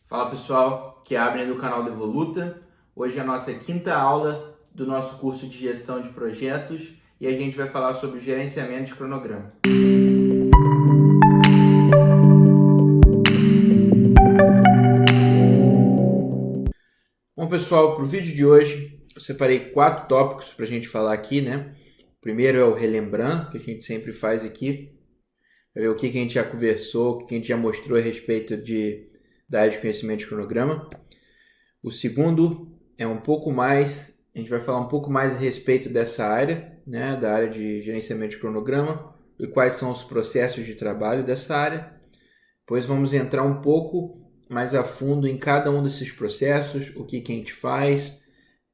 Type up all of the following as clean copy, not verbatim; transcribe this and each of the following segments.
Fala pessoal, que é Abner do canal Devoluta. Hoje é a nossa quinta aula do nosso curso de gestão de projetos e a gente vai falar sobre o gerenciamento de cronograma. Bom pessoal, para o vídeo de hoje eu separei 4 tópicos para a gente falar aqui, né? O primeiro é o relembrando, que a gente sempre faz aqui, para ver o que a gente já conversou, o que a gente já mostrou a respeito da área de conhecimento de cronograma. O segundo é a gente vai falar um pouco mais a respeito dessa área, né, da área de gerenciamento de cronograma e quais são os processos de trabalho dessa área. Depois vamos entrar um pouco mais a fundo em cada um desses processos, o que a gente faz,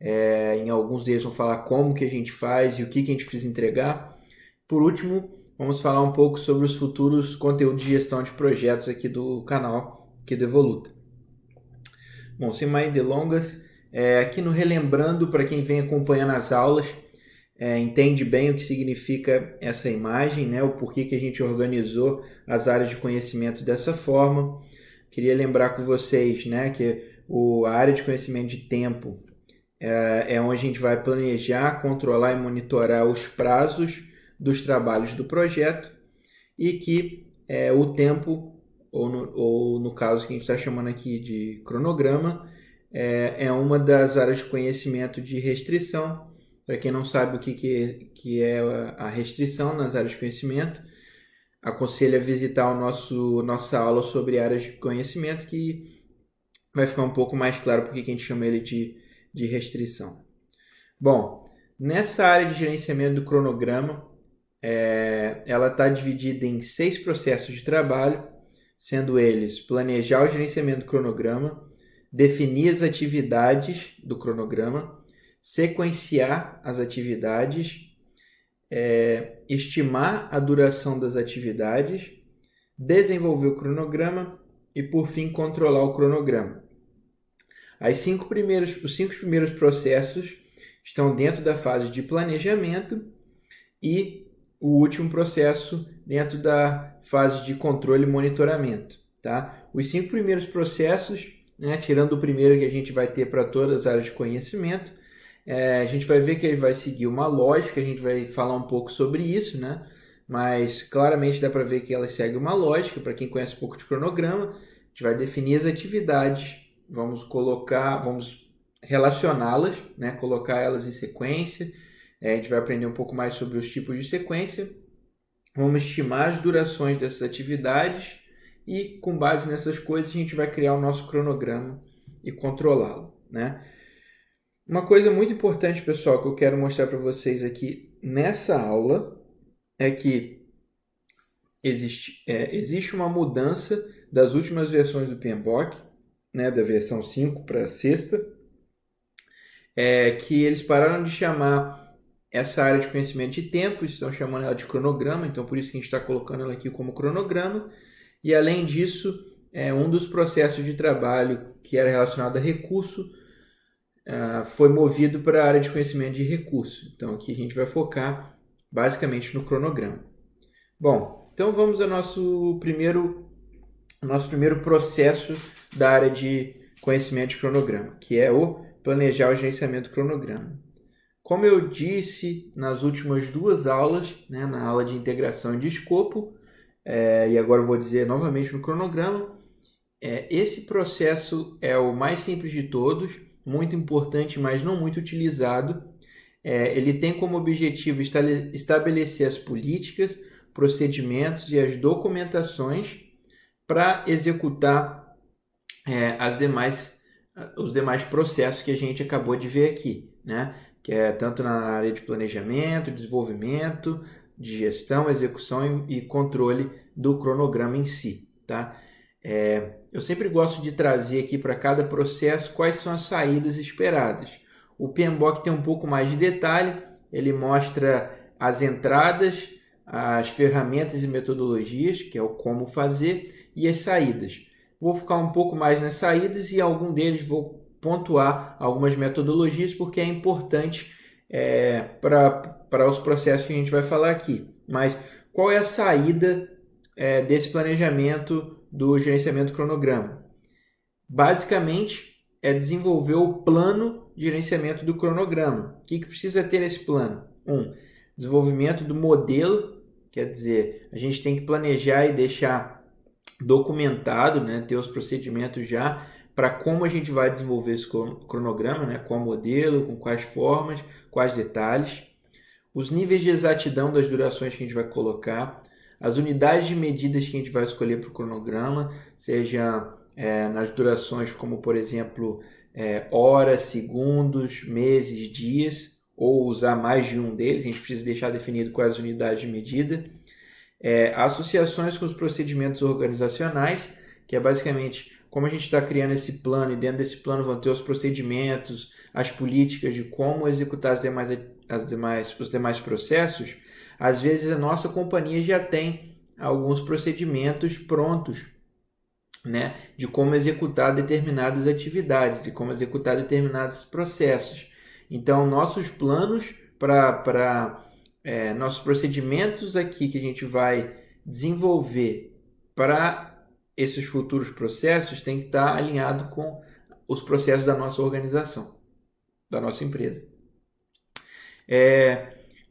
em alguns deles vamos falar como que a gente faz e o que a gente precisa entregar. Por último, vamos falar um pouco sobre os futuros conteúdos de gestão de projetos aqui do canal, aqui do Evoluta. Bom, sem mais delongas, aqui no Relembrando, para quem vem acompanhando as aulas, entende bem o que significa essa imagem, né? O porquê que a gente organizou as áreas de conhecimento dessa forma. Queria lembrar com vocês, né, que a área de conhecimento de tempo é onde a gente vai planejar, controlar e monitorar os prazos dos trabalhos do projeto e que o tempo, ou no caso que a gente está chamando aqui de cronograma, é uma das áreas de conhecimento de restrição. Para quem não sabe o que é a restrição nas áreas de conhecimento, aconselho a visitar nossa aula sobre áreas de conhecimento, que vai ficar um pouco mais claro porque a gente chama ele de restrição. Bom, nessa área de gerenciamento do cronograma, ela está dividida em 6 processos de trabalho, sendo eles planejar o gerenciamento do cronograma, definir as atividades do cronograma, sequenciar as atividades, estimar a duração das atividades, desenvolver o cronograma e, por fim, controlar o cronograma. Os 5 primeiros processos estão dentro da fase de planejamento e o último processo dentro da fase de controle e monitoramento. Tá? Os 5 primeiros processos, né, tirando o primeiro que a gente vai ter para todas as áreas de conhecimento, a gente vai ver que ele vai seguir uma lógica, a gente vai falar um pouco sobre isso, né? Mas claramente dá para ver que ela segue uma lógica. Para quem conhece um pouco de cronograma, a gente vai definir as atividades, vamos relacioná-las, né? Colocar elas em sequência. A gente vai aprender um pouco mais sobre os tipos de sequência. Vamos estimar as durações dessas atividades e, com base nessas coisas, a gente vai criar o nosso cronograma e controlá-lo, né? Uma coisa muito importante, pessoal, que eu quero mostrar para vocês aqui nessa aula é que existe uma mudança das últimas versões do PMBOK, né, da versão 5 para a 6ª, que eles pararam de chamar essa área de conhecimento de tempo, estão chamando ela de cronograma, então por isso que a gente está colocando ela aqui como cronograma. E além disso, um dos processos de trabalho que era relacionado a recurso foi movido para a área de conhecimento de recurso. Então aqui a gente vai focar basicamente no cronograma. Bom, então vamos ao nosso primeiro processo da área de conhecimento de cronograma, que é o planejar o gerenciamento do cronograma. Como eu disse nas últimas 2 aulas, né, na aula de integração e de escopo, e agora eu vou dizer novamente no cronograma, esse processo é o mais simples de todos, muito importante, mas não muito utilizado. Ele tem como objetivo estabelecer as políticas, procedimentos e as documentações para executar os demais processos que a gente acabou de ver aqui, né? Que é tanto na área de planejamento, desenvolvimento, de gestão, execução e controle do cronograma em si. Tá? Eu sempre gosto de trazer aqui para cada processo quais são as saídas esperadas. O PMBOK tem um pouco mais de detalhe, ele mostra as entradas, as ferramentas e metodologias, que é o como fazer, e as saídas. Vou focar um pouco mais nas saídas e algum deles vou pontuar algumas metodologias, porque é importante para os processos que a gente vai falar aqui. Mas qual é a saída desse planejamento do gerenciamento do cronograma? basicamente é desenvolver o plano de gerenciamento do cronograma. O que precisa ter nesse plano? Desenvolvimento do modelo, quer dizer, a gente tem que planejar e deixar documentado, né, ter os procedimentos já para como a gente vai desenvolver esse cronograma, né, qual modelo, com quais formas, quais detalhes, os níveis de exatidão das durações que a gente vai colocar, as unidades de medidas que a gente vai escolher para o cronograma, seja nas durações como, por exemplo, horas, segundos, meses, dias, ou usar mais de um deles, a gente precisa deixar definido quais unidades de medida. Associações com os procedimentos organizacionais, que é basicamente como a gente está criando esse plano, e dentro desse plano vão ter os procedimentos, as políticas de como executar os demais processos. Às vezes a nossa companhia já tem alguns procedimentos prontos, né, de como executar determinadas atividades, de como executar determinados processos. Então, nossos planos nossos procedimentos aqui que a gente vai desenvolver para esses futuros processos tem que estar alinhado com os processos da nossa organização, da nossa empresa.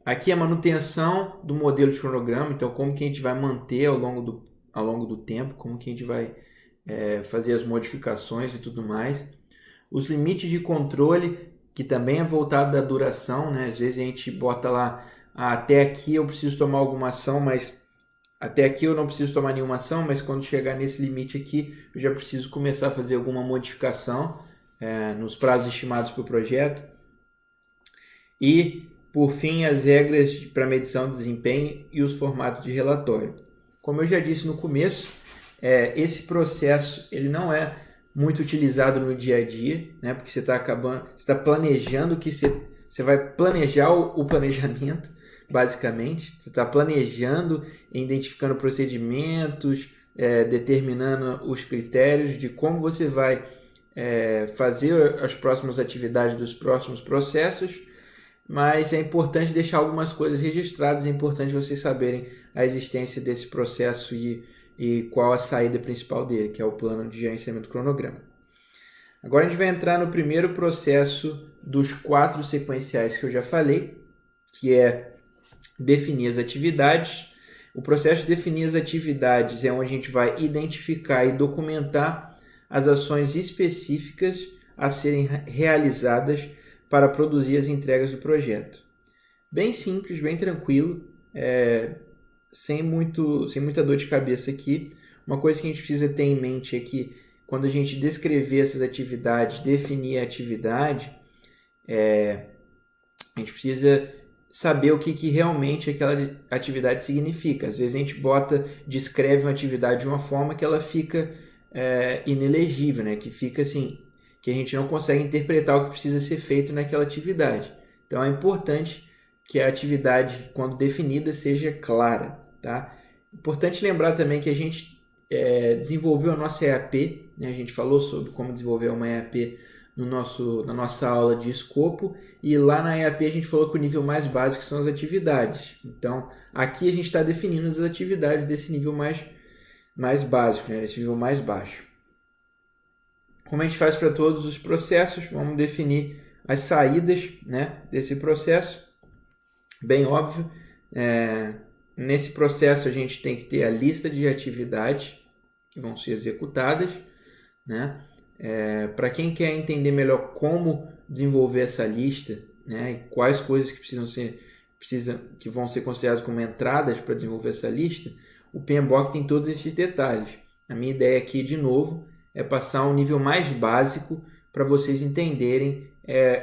Aqui a manutenção do modelo de cronograma, então como que a gente vai manter ao longo do tempo, como que a gente vai fazer as modificações e tudo mais. Os limites de controle, que também é voltado da duração, né? Às vezes a gente bota lá, até aqui eu preciso tomar alguma ação, mas até aqui eu não preciso tomar nenhuma ação, mas quando chegar nesse limite aqui, eu já preciso começar a fazer alguma modificação nos prazos estimados para o projeto. E, por fim, as regras para medição de desempenho e os formatos de relatório. Como eu já disse no começo, esse processo ele não é muito utilizado no dia a dia, né? Porque você está planejando que você vai planejar o planejamento, basicamente. Você está planejando, identificando procedimentos, determinando os critérios de como você vai fazer as próximas atividades dos próximos processos, mas é importante deixar algumas coisas registradas, é importante vocês saberem a existência desse processo e qual a saída principal dele, que é o plano de gerenciamento do cronograma. Agora a gente vai entrar no primeiro processo dos 4 sequenciais que eu já falei, que é definir as atividades. O processo de definir as atividades é onde a gente vai identificar e documentar as ações específicas a serem realizadas para produzir as entregas do projeto. Bem simples, bem tranquilo, sem muita dor de cabeça aqui. Uma coisa que a gente precisa ter em mente é que quando a gente descrever essas atividades, definir a atividade, a gente precisa saber o que realmente aquela atividade significa. Às vezes a gente descreve uma atividade de uma forma que ela fica inelegível, né? Que fica assim, que a gente não consegue interpretar o que precisa ser feito naquela atividade. Então é importante que a atividade, quando definida, seja clara. Tá? Importante lembrar também que a gente desenvolveu a nossa EAP, né? A gente falou sobre como desenvolver uma EAP na nossa aula de escopo, e lá na EAP a gente falou que o nível mais básico são as atividades. Então aqui a gente está definindo as atividades desse nível mais básico, né? Esse nível mais baixo. Como a gente faz para todos os processos, vamos definir as saídas, né, desse processo. Bem óbvio, nesse processo a gente tem que ter a lista de atividades que vão ser executadas, né? Para quem quer entender melhor como desenvolver essa lista, né, e quais coisas que vão ser consideradas como entradas para desenvolver essa lista, o PMBOK tem todos esses detalhes. A minha ideia aqui, de novo, é passar um nível mais básico para vocês entenderem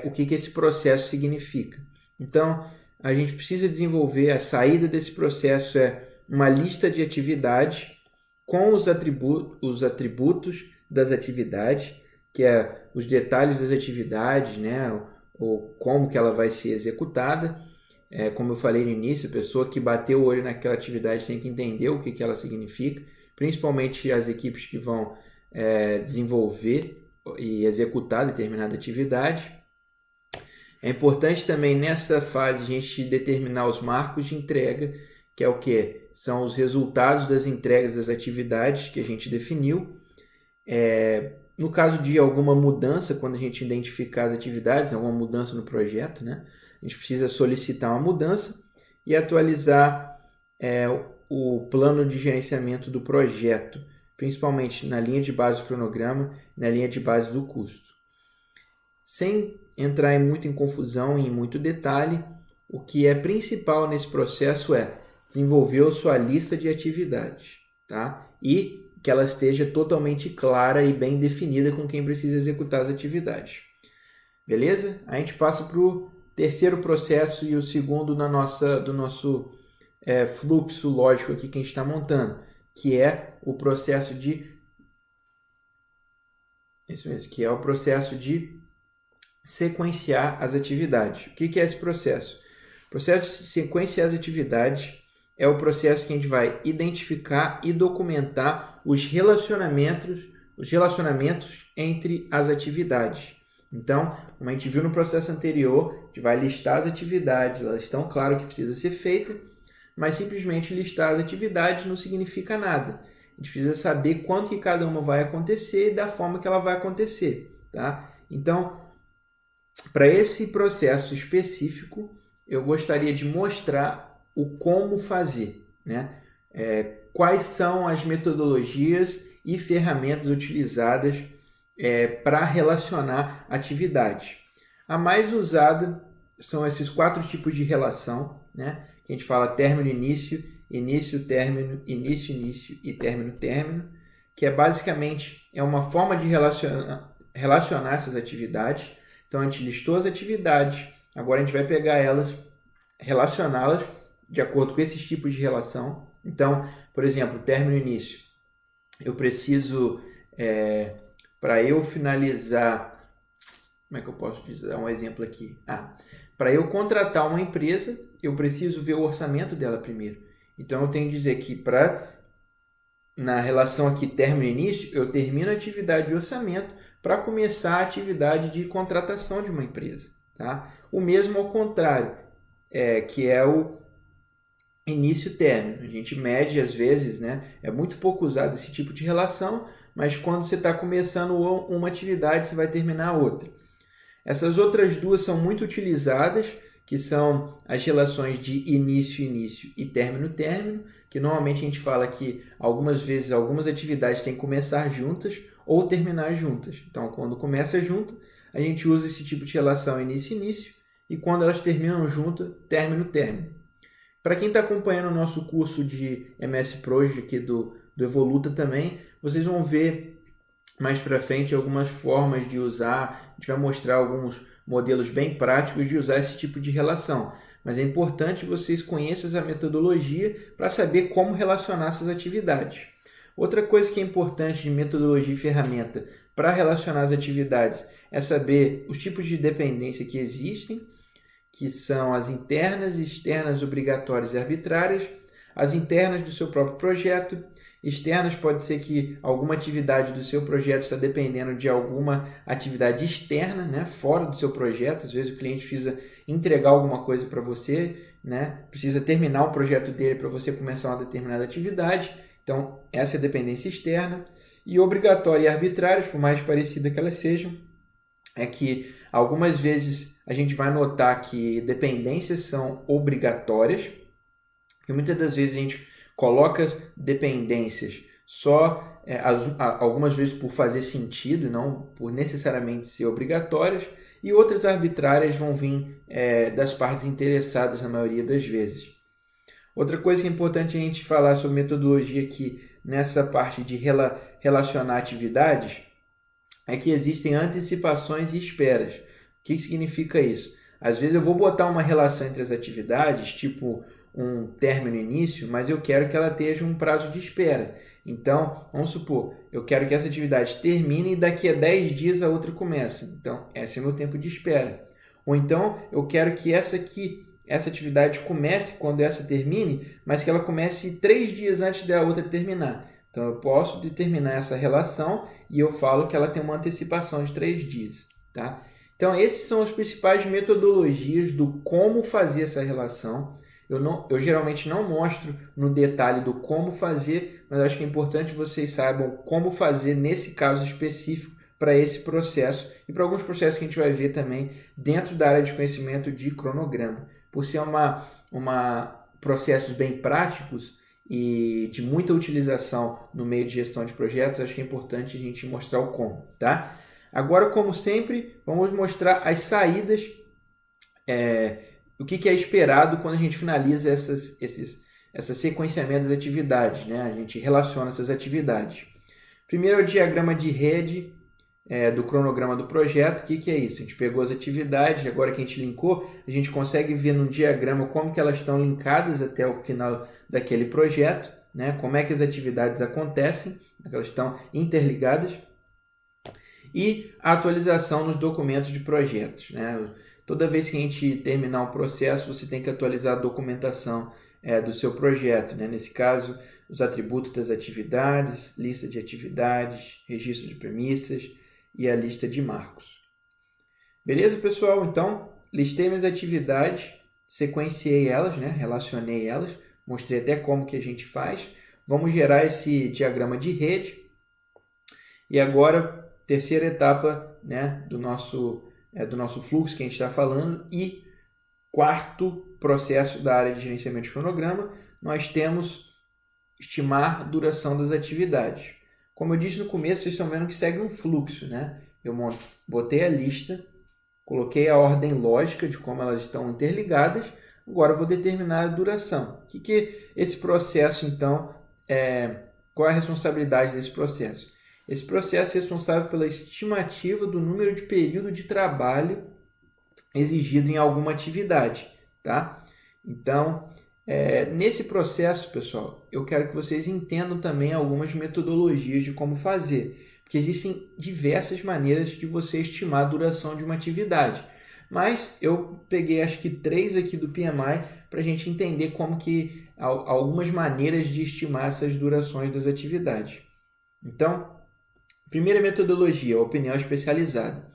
o que esse processo significa. Então, a gente precisa desenvolver, a saída desse processo uma lista de atividades com os atributos das atividades, que é os detalhes das atividades, né, ou como que ela vai ser executada. Como eu falei no início, a pessoa que bateu o olho naquela atividade tem que entender o que ela significa, principalmente as equipes que vão desenvolver e executar determinada atividade. É importante também nessa fase a gente determinar os marcos de entrega, que é o que? São os resultados das entregas das atividades que a gente definiu. no caso de alguma mudança, quando a gente identificar as atividades, alguma mudança no projeto, né? A gente precisa solicitar uma mudança e atualizar o plano de gerenciamento do projeto, principalmente na linha de base do cronograma e na linha de base do custo. Sem entrar muito em confusão e em muito detalhe, o que é principal nesse processo é desenvolver a sua lista de atividades, tá? E que ela esteja totalmente clara e bem definida com quem precisa executar as atividades. Beleza? A gente passa para o terceiro processo e o segundo do nosso fluxo lógico aqui que a gente está montando, que é o processo de sequenciar as atividades. O que é esse processo? O processo de sequenciar as atividades é o processo que a gente vai identificar e documentar os relacionamentos entre as atividades. Então, como a gente viu no processo anterior, a gente vai listar as atividades, elas estão claro que precisa ser feita, mas simplesmente listar as atividades não significa nada. A gente precisa saber quando que cada uma vai acontecer e da forma que ela vai acontecer, tá? Então, para esse processo específico, eu gostaria de mostrar o como fazer, né? Quais são as metodologias e ferramentas utilizadas para relacionar atividades. A mais usada são esses 4 tipos de relação, né? A gente fala término-início, início-término, início-início e término-término, que basicamente uma forma de relacionar essas atividades. Então, a gente listou as atividades, agora a gente vai pegar elas, relacioná-las de acordo com esses tipos de relação. Então, por exemplo, término-início. Eu preciso, para eu finalizar, como é que eu posso dar um exemplo aqui? Para eu contratar uma empresa, eu preciso ver o orçamento dela primeiro. Então, eu tenho que dizer que na relação aqui término-início, eu termino a atividade de orçamento para começar a atividade de contratação de uma empresa. Tá? O mesmo ao contrário, que é o início-término. A gente mede às vezes, né? É muito pouco usado esse tipo de relação, mas quando você está começando uma atividade, você vai terminar outra. Essas outras duas são muito utilizadas, que são as relações de início-início e término-término, que normalmente a gente fala que algumas vezes algumas atividades têm que começar juntas ou terminar juntas. Então, quando começa junto, a gente usa esse tipo de relação início-início, e quando elas terminam juntas, término-término. Para quem está acompanhando o nosso curso de MS Project aqui do Evoluta também, vocês vão ver mais para frente algumas formas de usar. A gente vai mostrar alguns modelos bem práticos de usar esse tipo de relação. Mas é importante vocês conheçam a metodologia para saber como relacionar essas atividades. Outra coisa que é importante de metodologia e ferramenta para relacionar as atividades é saber os tipos de dependência que existem, que são as internas, externas, obrigatórias e arbitrárias. As internas do seu próprio projeto. Externas pode ser que alguma atividade do seu projeto está dependendo de alguma atividade externa, né, fora do seu projeto. Às vezes o cliente precisa entregar alguma coisa para você, né, precisa terminar o projeto dele para você começar uma determinada atividade. Então, essa é a dependência externa. E obrigatória e arbitrárias, por mais parecida que elas sejam, é que algumas vezes a gente vai notar que dependências são obrigatórias, e muitas das vezes a gente coloca dependências só algumas vezes por fazer sentido, não por necessariamente ser obrigatórias, e outras arbitrárias vão vir das partes interessadas na maioria das vezes. Outra coisa que é importante a gente falar sobre metodologia aqui nessa parte de relacionar atividades é que existem antecipações e esperas. O que significa isso? Às vezes eu vou botar uma relação entre as atividades, tipo um término e início, mas eu quero que ela tenha um prazo de espera. Então, vamos supor, eu quero que essa atividade termine e daqui a 10 dias a outra comece. Então, esse é o meu tempo de espera. Ou então, eu quero que essa atividade comece quando essa termine, mas que ela comece 3 dias antes da outra terminar. Então, eu posso determinar essa relação e eu falo que ela tem uma antecipação de 3 dias. Tá? Então, essas são as principais metodologias do como fazer essa relação. Eu geralmente não mostro no detalhe do como fazer, mas acho que é importante vocês saibam como fazer nesse caso específico para esse processo e para alguns processos que a gente vai ver também dentro da área de conhecimento de cronograma. Por ser processos bem práticos e de muita utilização no meio de gestão de projetos, acho que é importante a gente mostrar o como, tá? Agora, como sempre, vamos mostrar as saídas, o que é esperado quando a gente finaliza esse sequenciamento das atividades, né? A gente relaciona essas atividades. Primeiro é o diagrama de rede do cronograma do projeto. O que é isso? A gente pegou as atividades, agora que a gente linkou, a gente consegue ver no diagrama como que elas estão linkadas até o final daquele projeto, né? Como é que as atividades acontecem, elas estão interligadas. E a atualização nos documentos de projetos, né? Toda vez que a gente terminar um processo, você tem que atualizar a documentação do seu projeto, né? Nesse caso, os atributos das atividades, lista de atividades, registro de premissas e a lista de marcos. Beleza, pessoal? Então, listei minhas atividades, sequenciei elas, né? Relacionei elas, mostrei até como que a gente faz. Vamos gerar esse diagrama de rede. E agora, terceira etapa, né, do nosso fluxo que a gente está falando, e quarto processo da área de gerenciamento de cronograma, nós temos estimar a duração das atividades. Como eu disse no começo, vocês estão vendo que segue um fluxo, né? Eu botei a lista, coloquei a ordem lógica de como elas estão interligadas, agora eu vou determinar a duração. O que esse processo, então, qual é a responsabilidade desse processo? Esse processo é responsável pela estimativa do número de período de trabalho exigido em alguma atividade, tá? Então, nesse processo, pessoal, eu quero que vocês entendam também algumas metodologias de como fazer, porque existem diversas maneiras de você estimar a duração de uma atividade. Mas eu peguei acho que 3 aqui do PMI para a gente entender como que algumas maneiras de estimar essas durações das atividades. Então, primeira metodologia, a opinião especializada.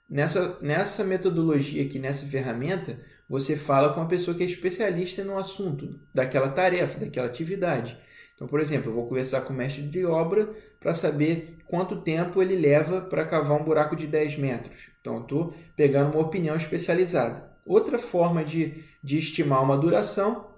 Nessa metodologia aqui, nessa ferramenta, você fala com uma pessoa que é especialista no assunto, daquela tarefa, daquela atividade. Então, por exemplo, eu vou conversar com o mestre de obra para saber quanto tempo ele leva para cavar um buraco de 10 metros. Então, eu estou pegando uma opinião especializada. Outra forma de estimar uma duração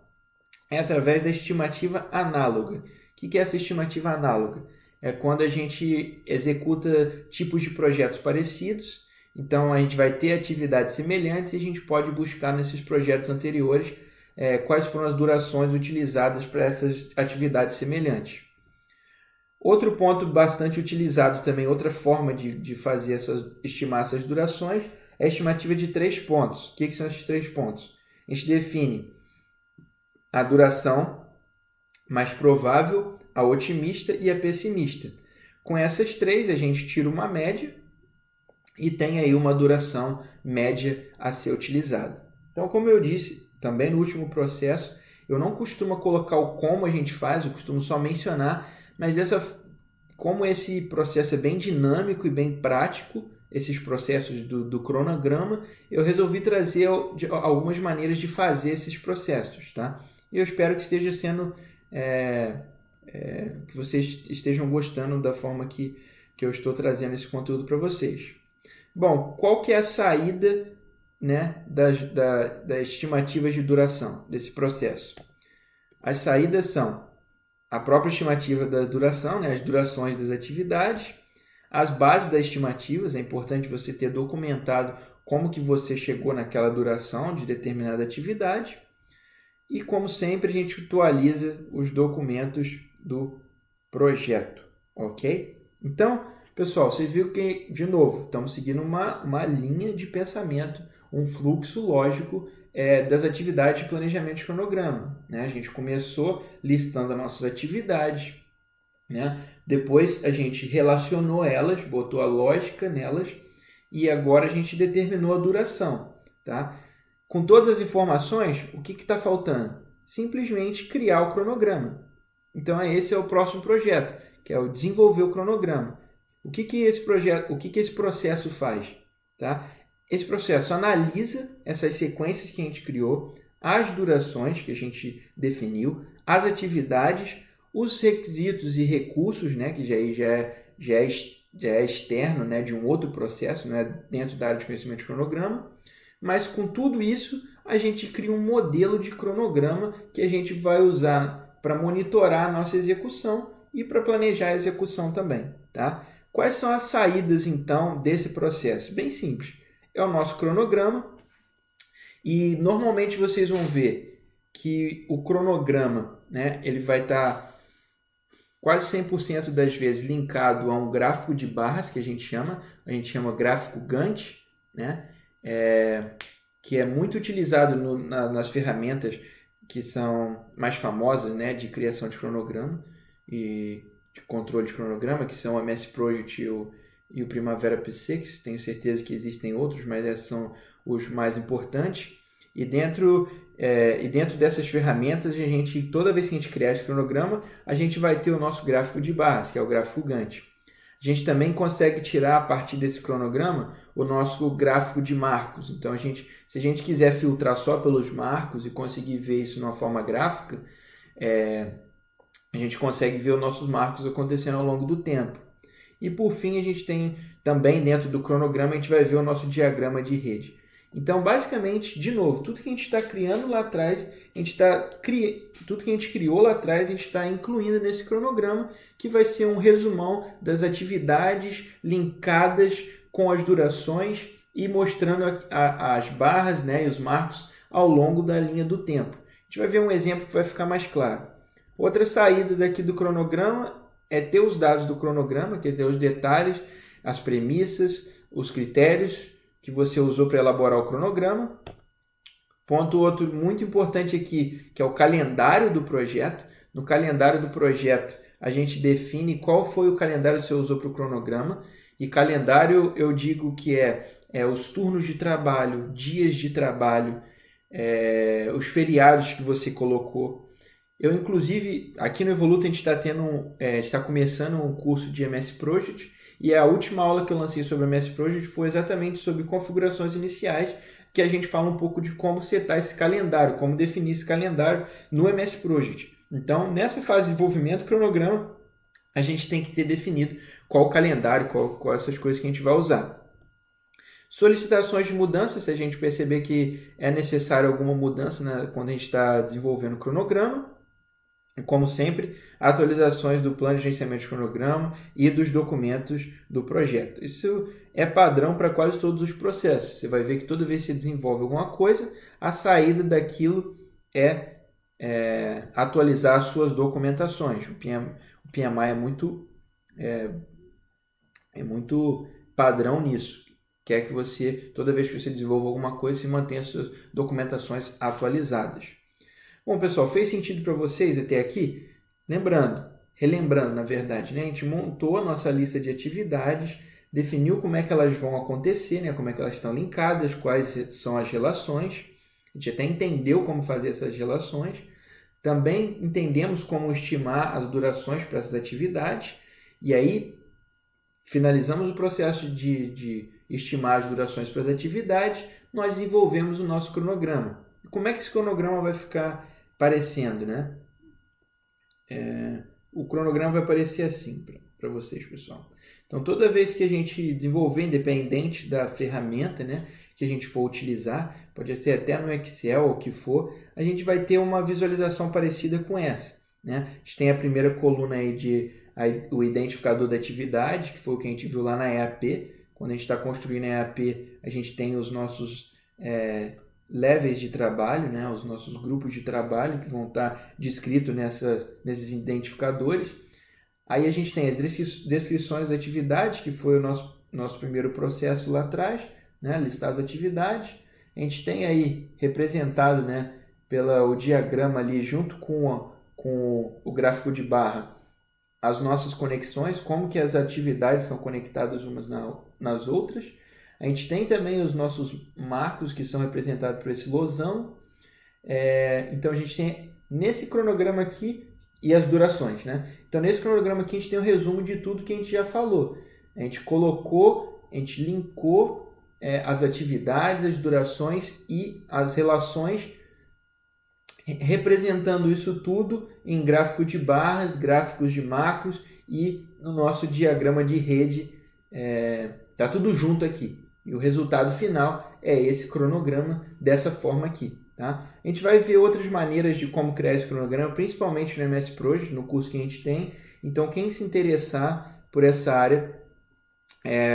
é através da estimativa análoga. O que é essa estimativa análoga? É quando a gente executa tipos de projetos parecidos. Então, a gente vai ter atividades semelhantes e a gente pode buscar nesses projetos anteriores quais foram as durações utilizadas para essas atividades semelhantes. Outro ponto bastante utilizado também, outra forma de fazer estimar essas durações, é a estimativa de 3 pontos. O que são esses 3 pontos? A gente define a duração mais provável, a otimista e a pessimista. Com essas 3, a gente tira uma média e tem aí uma duração média a ser utilizada. Então, como eu disse, também no último processo, eu não costumo colocar o como a gente faz, eu costumo só mencionar, mas como esse processo é bem dinâmico e bem prático, esses processos do cronograma, eu resolvi trazer algumas maneiras de fazer esses processos, tá? E eu espero que esteja sendo, que vocês estejam gostando da forma que eu estou trazendo esse conteúdo para vocês. Bom, qual que é a saída, né, das estimativas de duração desse processo? As saídas são a própria estimativa da duração, né, as durações das atividades, as bases das estimativas, é importante você ter documentado como que você chegou naquela duração de determinada atividade, e como sempre a gente atualiza os documentos do projeto, ok? Então, pessoal, você viu que, de novo, estamos seguindo uma linha de pensamento, um fluxo lógico das atividades de planejamento de cronograma, né? A gente começou listando as nossas atividades, né? Depois a gente relacionou elas, botou a lógica nelas e agora a gente determinou a duração, tá? Com todas as informações, o que está faltando? Simplesmente criar o cronograma. Então, esse é o próximo projeto, que é o desenvolver o cronograma. O que esse processo faz? Tá? Esse processo analisa essas sequências que a gente criou, as durações que a gente definiu, as atividades, os requisitos e recursos, né, que já é externo, né, de um outro processo, né, dentro da área de conhecimento de cronograma, mas com tudo isso a gente cria um modelo de cronograma que a gente vai usar para monitorar a nossa execução e para planejar a execução também, tá? Quais são as saídas então desse processo? Bem simples, é o nosso cronograma e normalmente vocês vão ver que o cronograma, né, ele vai estar quase 100% das vezes linkado a um gráfico de barras, que a gente chama gráfico Gantt, né? Que é muito utilizado nas ferramentas que são mais famosas, né, de criação de cronograma e de controle de cronograma, que são o MS Project e o Primavera P6. Tenho certeza que existem outros, mas esses são os mais importantes. E dentro dessas ferramentas, toda vez que a gente criar esse cronograma, a gente vai ter o nosso gráfico de barras, que é o gráfico Gantt. A gente também consegue tirar, a partir desse cronograma, o nosso gráfico de marcos. Então, se a gente quiser filtrar só pelos marcos e conseguir ver isso de uma forma gráfica, a gente consegue ver os nossos marcos acontecendo ao longo do tempo. E, por fim, a gente tem também, dentro do cronograma, a gente vai ver o nosso diagrama de rede. Então, basicamente, de novo, tudo que a gente está criando lá atrás, tudo que a gente criou lá atrás, a gente está incluindo nesse cronograma, que vai ser um resumão das atividades linkadas com as durações e mostrando as barras, né, e os marcos ao longo da linha do tempo. A gente vai ver um exemplo que vai ficar mais claro. Outra saída daqui do cronograma é ter os dados do cronograma, que é ter os detalhes, as premissas, os critérios que você usou para elaborar o cronograma. Ponto outro muito importante aqui, que é o calendário do projeto. No calendário do projeto, a gente define qual foi o calendário que você usou para o cronograma. E calendário, eu digo que é os turnos de trabalho, dias de trabalho, os feriados que você colocou. Eu, inclusive, aqui no Evoluta, a gente está começando um curso de MS Project. E a última aula que eu lancei sobre o MS Project foi exatamente sobre configurações iniciais, que a gente fala um pouco de como setar esse calendário, como definir esse calendário no MS Project. Então, nessa fase de desenvolvimento do cronograma, a gente tem que ter definido qual o calendário, qual essas coisas que a gente vai usar. Solicitações de mudança, se a gente perceber que é necessário alguma mudança, né, quando a gente está desenvolvendo o cronograma. Como sempre, atualizações do plano de gerenciamento de cronograma e dos documentos do projeto. Isso é padrão para quase todos os processos. Você vai ver que toda vez que você desenvolve alguma coisa, a saída daquilo é atualizar as suas documentações. O PMI é muito padrão nisso. Quer que você, toda vez que você desenvolva alguma coisa, se mantenha as suas documentações atualizadas. Bom, pessoal, fez sentido para vocês até aqui? Relembrando, na verdade, né? A gente montou a nossa lista de atividades, definiu como é que elas vão acontecer, né? Como é que elas estão linkadas, quais são as relações. A gente até entendeu como fazer essas relações. Também entendemos como estimar as durações para essas atividades. E aí, finalizamos o processo de estimar as durações para as atividades, nós desenvolvemos o nosso cronograma. E como é que esse cronograma vai ficar parecendo, né? O cronograma vai aparecer assim para vocês, pessoal. Então, toda vez que a gente desenvolver, independente da ferramenta, né, que a gente for utilizar, pode ser até no Excel ou o que for, a gente vai ter uma visualização parecida com essa, né? A gente tem a primeira coluna aí o identificador da atividade, que foi o que a gente viu lá na EAP. Quando a gente está construindo a EAP, a gente tem os nossos levels de trabalho, né? Os nossos grupos de trabalho que vão estar descritos nesses identificadores. Aí a gente tem as descrições das atividades, que foi o nosso primeiro processo lá atrás, né? Listar as atividades. A gente tem aí representado, né, o diagrama ali junto com o gráfico de barra as nossas conexões, como que as atividades estão conectadas umas nas outras. A gente tem também os nossos marcos que são representados por esse losão. Então a gente tem nesse cronograma aqui e as durações, né? Então nesse cronograma aqui a gente tem um resumo de tudo que a gente já falou. A gente linkou as atividades, as durações e as relações, representando isso tudo em gráfico de barras, gráficos de macros e no nosso diagrama de rede tá tudo junto aqui. E o resultado final é esse cronograma dessa forma aqui. Tá? A gente vai ver outras maneiras de como criar esse cronograma, principalmente no MS Project, no curso que a gente tem. Então, quem se interessar por essa área,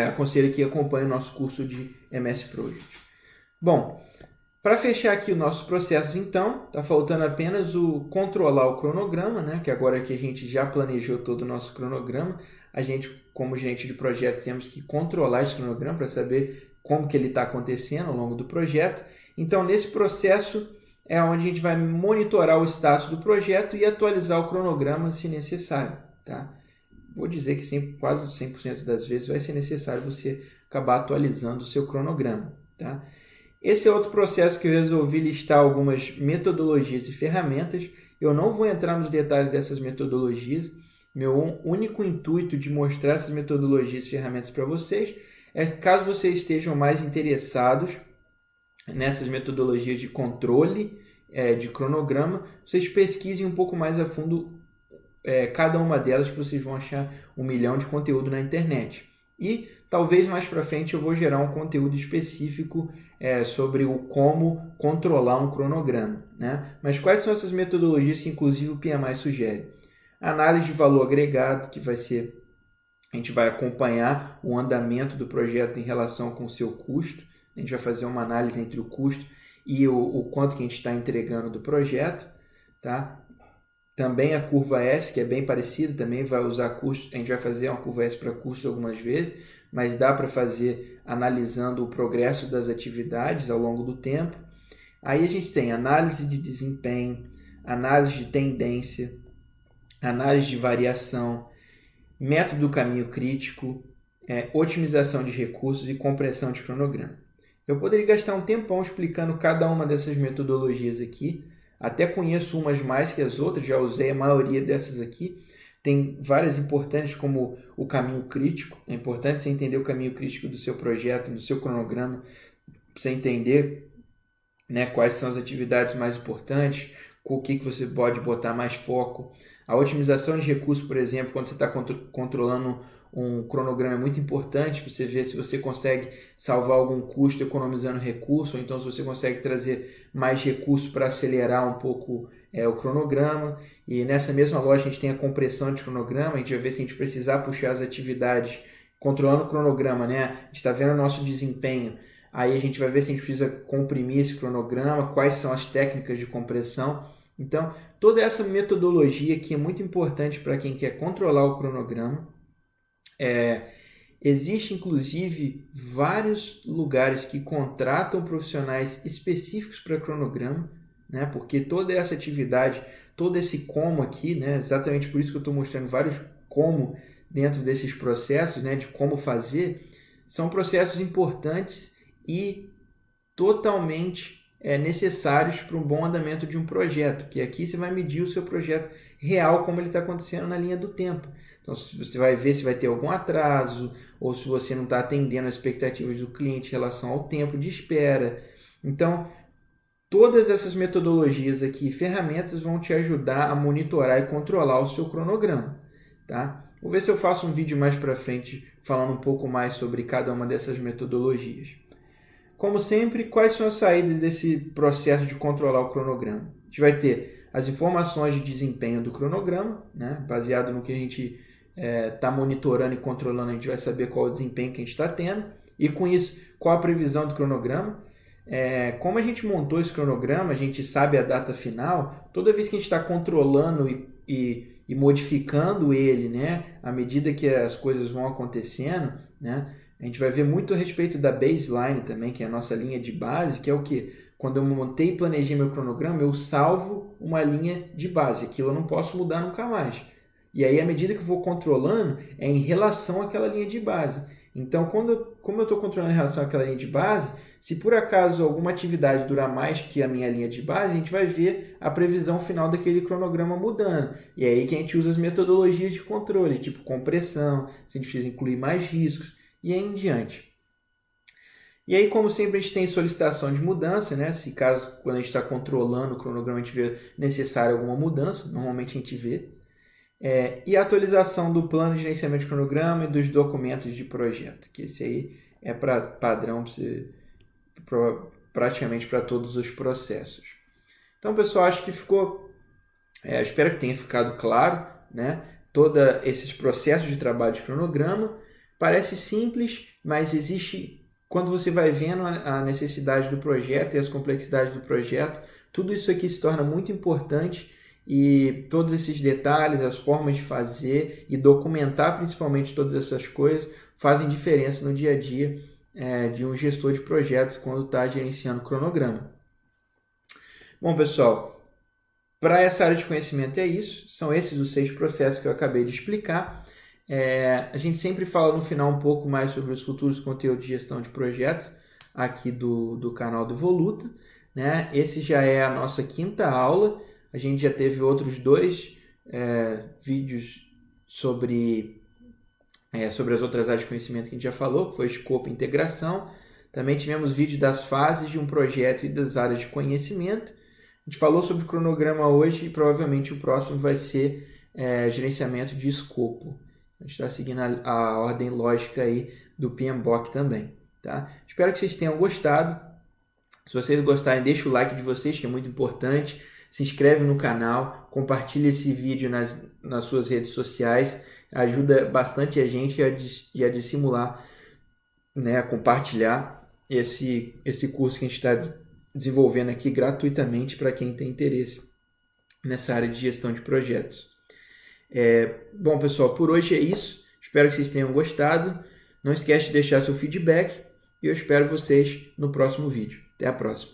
aconselho que acompanhe o nosso curso de MS Project. Bom, para fechar aqui os nossos processos, então, está faltando apenas o controlar o cronograma, né? Que agora que a gente já planejou todo o nosso cronograma, a gente, como gerente de projeto, temos que controlar esse cronograma para saber como que ele está acontecendo ao longo do projeto. Então, nesse processo é onde a gente vai monitorar o status do projeto e atualizar o cronograma se necessário. Tá? Vou dizer que quase 100% das vezes vai ser necessário você acabar atualizando o seu cronograma. Tá? Esse é outro processo que eu resolvi listar algumas metodologias e ferramentas. Eu não vou entrar nos detalhes dessas metodologias. Meu único intuito de mostrar essas metodologias e ferramentas para vocês é caso vocês estejam mais interessados nessas metodologias de controle de cronograma, vocês pesquisem um pouco mais a fundo cada uma delas, que vocês vão achar 1 milhão de conteúdo na internet. E talvez mais para frente eu vou gerar um conteúdo específico sobre o como controlar um cronograma. Né? Mas quais são essas metodologias que inclusive o PMI sugere? Análise de valor agregado, que vai ser, a gente vai acompanhar o andamento do projeto em relação com o seu custo. A gente vai fazer uma análise entre o custo e o quanto que a gente está entregando do projeto. Tá? Também a curva S, que é bem parecida, também vai usar custo. A gente vai fazer uma curva S para custo algumas vezes, mas dá para fazer analisando o progresso das atividades ao longo do tempo. Aí a gente tem análise de desempenho, análise de tendência, análise de variação, método do caminho crítico, otimização de recursos e compressão de cronograma. Eu poderia gastar um tempão explicando cada uma dessas metodologias aqui. Até conheço umas mais que as outras, já usei a maioria dessas aqui. Tem várias importantes, como o caminho crítico. É importante você entender o caminho crítico do seu projeto, do seu cronograma, para você entender, né, quais são as atividades mais importantes, com o que você pode botar mais foco. A otimização de recursos, por exemplo, quando você está controlando um cronograma, é muito importante para você ver se você consegue salvar algum custo economizando recurso, ou então se você consegue trazer mais recursos para acelerar um pouco o cronograma. E nessa mesma lógica a gente tem a compressão de cronograma. A gente vai ver se a gente precisar puxar as atividades controlando o cronograma, né? A gente está vendo o nosso desempenho. Aí a gente vai ver se a gente precisa comprimir esse cronograma, quais são as técnicas de compressão. Então, toda essa metodologia aqui é muito importante para quem quer controlar o cronograma. Existe, inclusive, vários lugares que contratam profissionais específicos para cronograma, né? Porque toda essa atividade, todo esse como aqui, né? Exatamente por isso que eu estou mostrando vários como dentro desses processos, né? De como fazer, são processos importantes e totalmente necessários para um bom andamento de um projeto, que aqui você vai medir o seu projeto real, como ele está acontecendo na linha do tempo. Então, você vai ver se vai ter algum atraso, ou se você não está atendendo as expectativas do cliente em relação ao tempo de espera. Então, todas essas metodologias aqui, ferramentas, vão te ajudar a monitorar e controlar o seu cronograma. Tá? Vou ver se eu faço um vídeo mais para frente, falando um pouco mais sobre cada uma dessas metodologias. Como sempre, quais são as saídas desse processo de controlar o cronograma? A gente vai ter as informações de desempenho do cronograma, né? Baseado no que a gente está monitorando e controlando, a gente vai saber qual é o desempenho que a gente está tendo. E com isso, qual a previsão do cronograma. Como a gente montou esse cronograma, a gente sabe a data final. Toda vez que a gente está controlando e modificando ele, né? À medida que as coisas vão acontecendo, né? A gente vai ver muito a respeito da baseline também, que é a nossa linha de base, que é o quê? Quando eu montei e planejei meu cronograma, eu salvo uma linha de base. Aquilo eu não posso mudar nunca mais. E aí, à medida que eu vou controlando, é em relação àquela linha de base. Então, como eu estou controlando em relação àquela linha de base, se por acaso alguma atividade durar mais que a minha linha de base, a gente vai ver a previsão final daquele cronograma mudando. E é aí que a gente usa as metodologias de controle, tipo compressão, se a gente precisa incluir mais riscos, e aí em diante. E aí, como sempre, a gente tem solicitação de mudança, né? Se caso, quando a gente está controlando o cronograma, a gente vê necessária alguma mudança, normalmente a gente vê. E a atualização do plano de gerenciamento de cronograma e dos documentos de projeto, que esse aí é padrão praticamente para todos os processos. Então, pessoal, acho que ficou... espero que tenha ficado claro, né? Todos esses processos de trabalho de cronograma. Parece simples, mas existe, quando você vai vendo a necessidade do projeto e as complexidades do projeto, tudo isso aqui se torna muito importante e todos esses detalhes, as formas de fazer e documentar principalmente todas essas coisas fazem diferença no dia a dia de um gestor de projetos quando está gerenciando cronograma. Bom, pessoal, para essa área de conhecimento é isso. São esses os 6 processos que eu acabei de explicar. A gente sempre fala no final um pouco mais sobre os futuros conteúdos de gestão de projetos aqui do canal do Voluta, né? Esse já é a nossa 5ª aula. A gente já teve outros 2 vídeos sobre as outras áreas de conhecimento que a gente já falou, que foi escopo e integração. Também tivemos vídeo das fases de um projeto e das áreas de conhecimento. A gente falou sobre cronograma hoje e provavelmente o próximo vai ser gerenciamento de escopo. A gente está seguindo a ordem lógica aí do PMBOK também. Tá? Espero que vocês tenham gostado. Se vocês gostarem, deixa o like de vocês, que é muito importante. Se inscreve no canal, compartilha esse vídeo nas suas redes sociais. Ajuda bastante a gente a dissimular, né, a compartilhar esse curso que a gente está desenvolvendo aqui gratuitamente para quem tem interesse nessa área de gestão de projetos. Bom, pessoal, por hoje é isso. Espero que vocês tenham gostado. Não esquece de deixar seu feedback e eu espero vocês no próximo vídeo. Até a próxima.